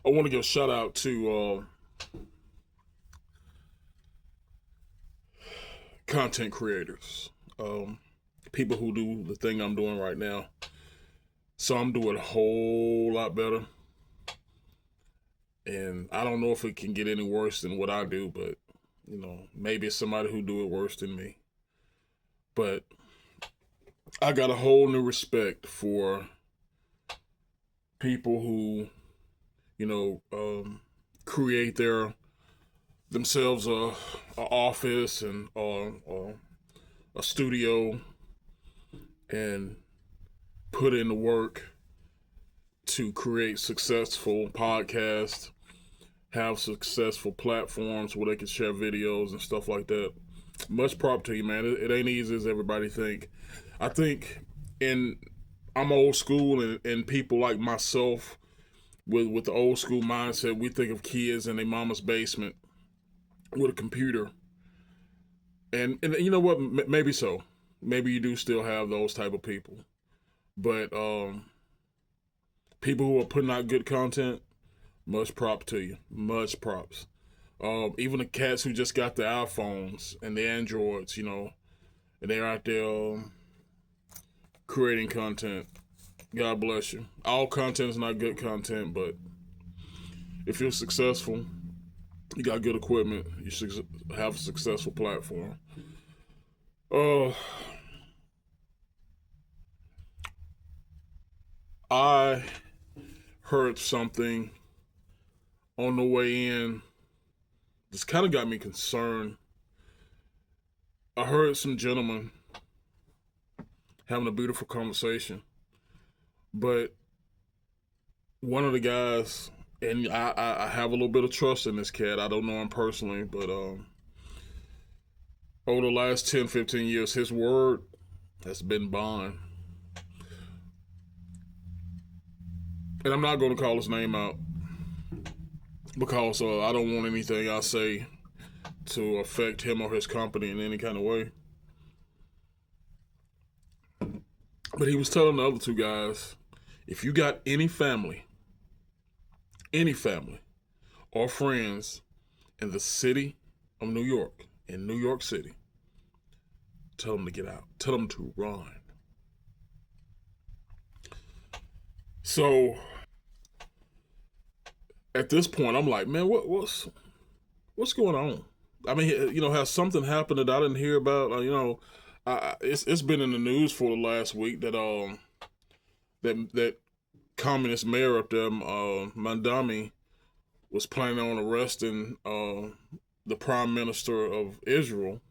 I want to give a shout out to content creators, people who do the thing I'm doing right now. So I'm doing a whole lot better, and I don't know if it can get any worse than what I do, but maybe it's somebody who do it worse than me. But I got a whole new respect for people who, you know, create themselves a office and a studio and put in the work to create successful podcasts, have successful platforms where they can share videos and stuff like that. Much prop to you, man. It ain't easy as everybody think. I think in I'm old school, and people like myself with the old school mindset, we think of kids in their mama's basement with a computer. And you know what? Maybe so. Maybe you do still have those type of people. But people who are putting out good content, much prop to you. Much props. Even the cats who just got the iPhones and the Androids, and they're out there creating content. God bless you. All content is not good content, but if you're successful, you got good equipment, you should have a successful platform. Uh, I heard something on the way in. This kind of got me concerned. I heard some gentlemen having a beautiful conversation, but one of the guys, and I have a little bit of trust in this cat. I don't know him personally, but over the last 10, 15 years, his word has been bond. And I'm not going to call his name out because I don't want anything I say to affect him or his company in any kind of way. But he was telling the other two guys, if you got any family or friends in the city of New York, in New York City, tell them to get out. Tell them to run. So at this point, I'm like, man, what's going on? I mean, has something happened that I didn't hear about? It's been in the news for the last week that communist mayor up there, Mandami, was planning on arresting the prime minister of Israel.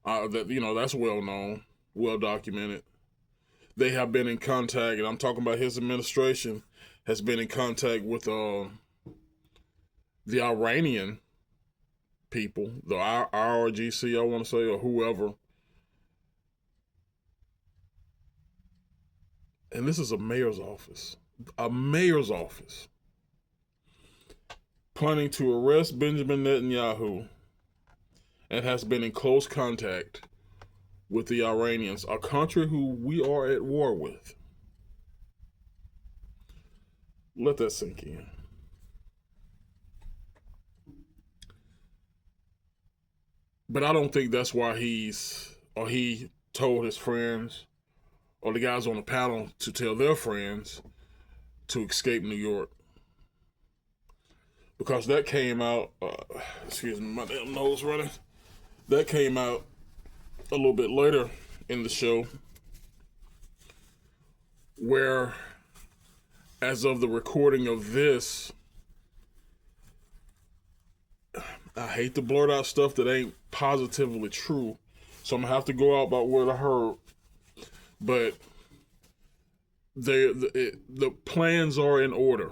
That's well known, well documented. They have been in contact, and I'm talking about his administration has been in contact with the Iranian people, the IRGC, I want to say, or whoever. And this is a mayor's office. A mayor's office. Planning to arrest Benjamin Netanyahu and has been in close contact with the Iranians, a country who we are at war with. Let that sink in. But I don't think that's why he told his friends or the guys on the panel to tell their friends to escape New York. Because that came out, excuse me, my damn nose running. That came out a little bit later in the show, where, as of the recording of this, I hate to blurt out stuff that ain't positively true, so I'm gonna have to go out by what I heard. But the plans are in order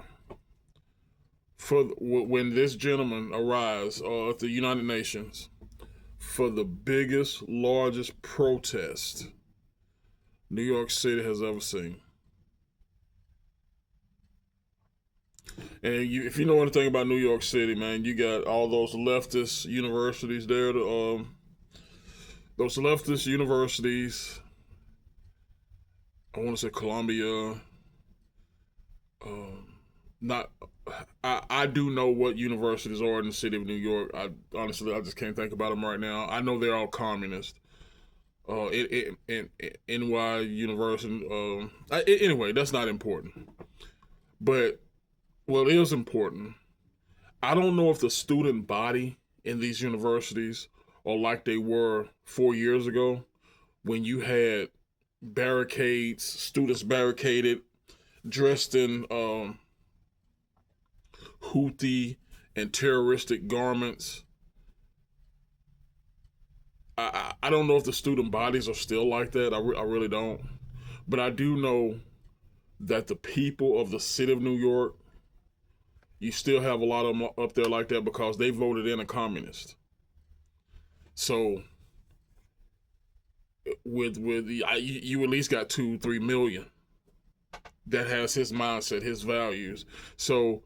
for when this gentleman arrives at the United Nations for the biggest, largest protest New York City has ever seen. And if you know anything about New York City, man, you got all those leftist universities there. Those leftist universities, I want to say Columbia, not. I do know what universities are in the city of New York. I just can't think about them right now. I know they're all communist. NY University. Anyway, that's not important. But what is important, I don't know if the student body in these universities are like they were 4 years ago when you had barricades, students barricaded, dressed in Houthi and terroristic garments. I don't know if the student bodies are still like that. I really don't. But I do know that the people of the city of New York, you still have a lot of them up there like that because they voted in a communist. So you at least got 2-3 million that has his mindset, his values. So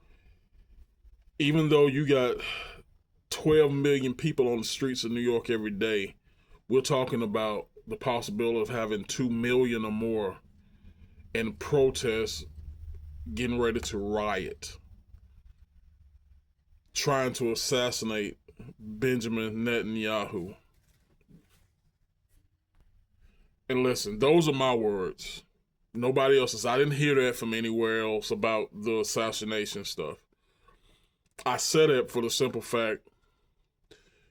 even though you got 12 million people on the streets of New York every day, we're talking about the possibility of having 2 million or more in protests getting ready to riot, trying to assassinate Benjamin Netanyahu. And listen, those are my words. Nobody else's. I didn't hear that from anywhere else about the assassination stuff. I said it for the simple fact,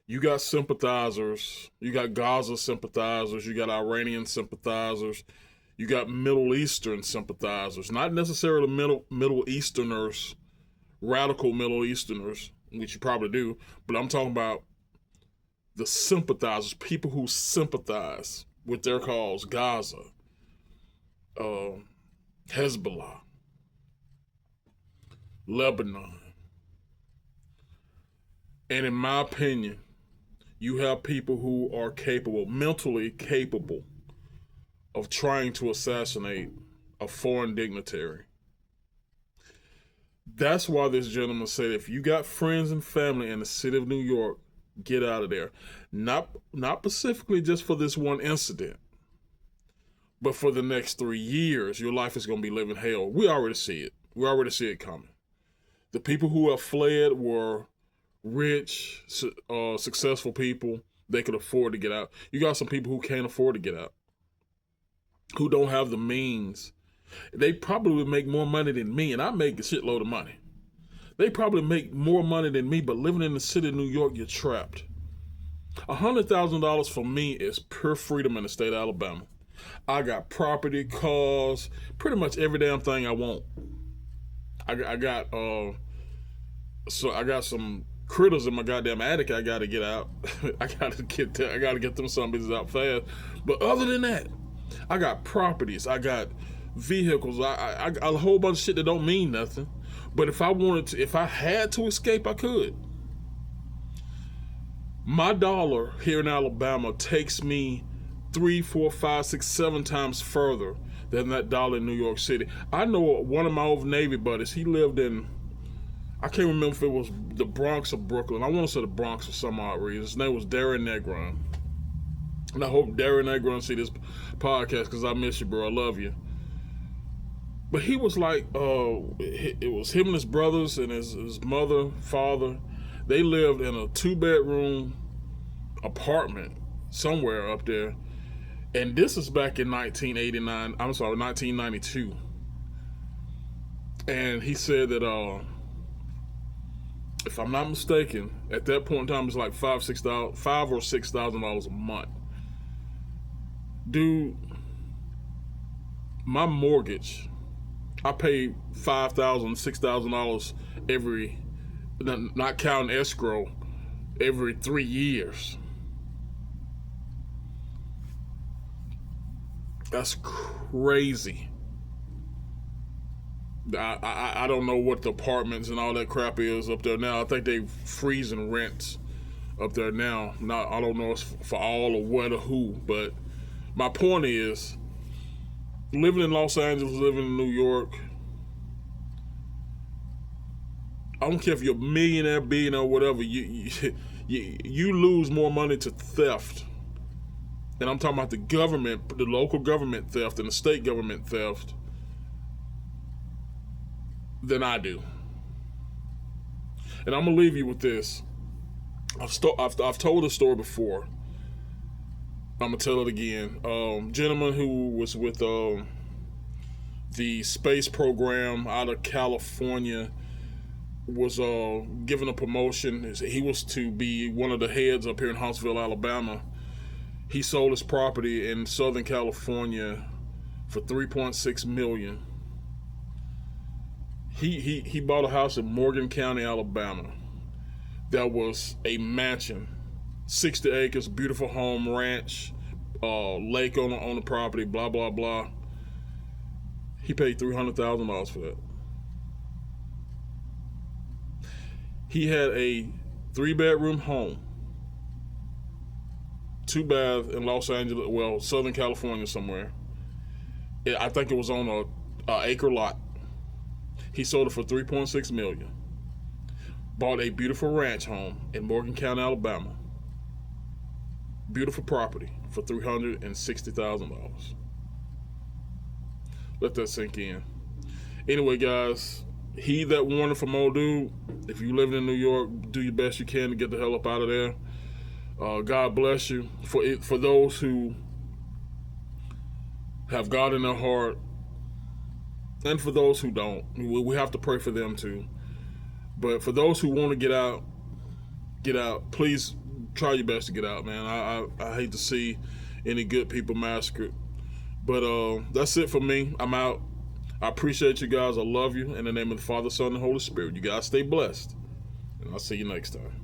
you got sympathizers, you got Gaza sympathizers, you got Iranian sympathizers, you got Middle Eastern sympathizers, not necessarily Middle Easterners, radical Middle Easterners, which you probably do, but I'm talking about the sympathizers, people who sympathize with their cause, Gaza, Hezbollah, Lebanon. And in my opinion, you have people who are capable, mentally capable, of trying to assassinate a foreign dignitary. That's why this gentleman said, if you got friends and family in the city of New York, get out of there. Not specifically just for this one incident, but for the next 3 years, your life is going to be living hell. We already see it. We already see it coming. The people who have fled were rich, successful people. They could afford to get out. You got some people who can't afford to get out, who don't have the means. They probably would make more money than me, and I make a shitload of money. They probably make more money than me, but living in the city of New York, you're trapped. $100,000 for me is pure freedom in the state of Alabama. I got property, cars, pretty much every damn thing I want. I got some critters in my goddamn attic I gotta get out. I gotta get them zombies out fast. But other than that, I got properties, I got vehicles, I got a whole bunch of shit that don't mean nothing. But if I had to escape, I could. My dollar here in Alabama takes me 3, 4, 5, 6, 7 times further than that dollar in New York City. I know one of my old Navy buddies, he lived in, I can't remember if it was the Bronx or Brooklyn. I want to say the Bronx for some odd reason. His name was Darren Negron. And I hope Darren Negron see this podcast because I miss you, bro. I love you. But he was like, it was him and his brothers and his mother, father. They lived in a 2-bedroom apartment somewhere up there. And this is back in 1992. And he said that, if I'm not mistaken, at that point in time, it's like $5,000 or $6,000 a month. Dude, my mortgage, I pay $5,000, $6,000 every, not counting escrow, every 3 years. That's crazy. I don't know what the apartments and all that crap is up there now. I think they freezing rents up there now. I don't know if it's for all or what or who, but my point is, living in Los Angeles, living in New York, I don't care if you're a millionaire, billionaire, whatever, you lose more money to theft. And I'm talking about the government, the local government theft and the state government theft than I do. And I'm gonna leave you with this. I've told the story before. I'm gonna tell it again. Gentleman who was with the space program out of California was given a promotion. He was to be one of the heads up here in Huntsville, Alabama. He sold his property in Southern California for $3.6 million. He bought a house in Morgan County, Alabama. That was a mansion, 60 acres, beautiful home, ranch, lake on the property, blah blah blah. He paid $300,000 for that. He had a 3-bedroom home, 2-bath in Los Angeles, well, Southern California somewhere. I think it was on a acre lot. He sold it for $3.6 million. Bought a beautiful ranch home in Morgan County, Alabama. Beautiful property for $360,000. Let that sink in. Anyway, guys, heed that warning from old dude. If you live in New York, do your best you can to get the hell up out of there. God bless you. For those who have God in their heart, and for those who don't, we have to pray for them too. But for those who want to get out. Please try your best to get out, man. I hate to see any good people massacred. But that's it for me. I'm out. I appreciate you guys. I love you. In the name of the Father, Son, and Holy Spirit. You guys stay blessed. And I'll see you next time.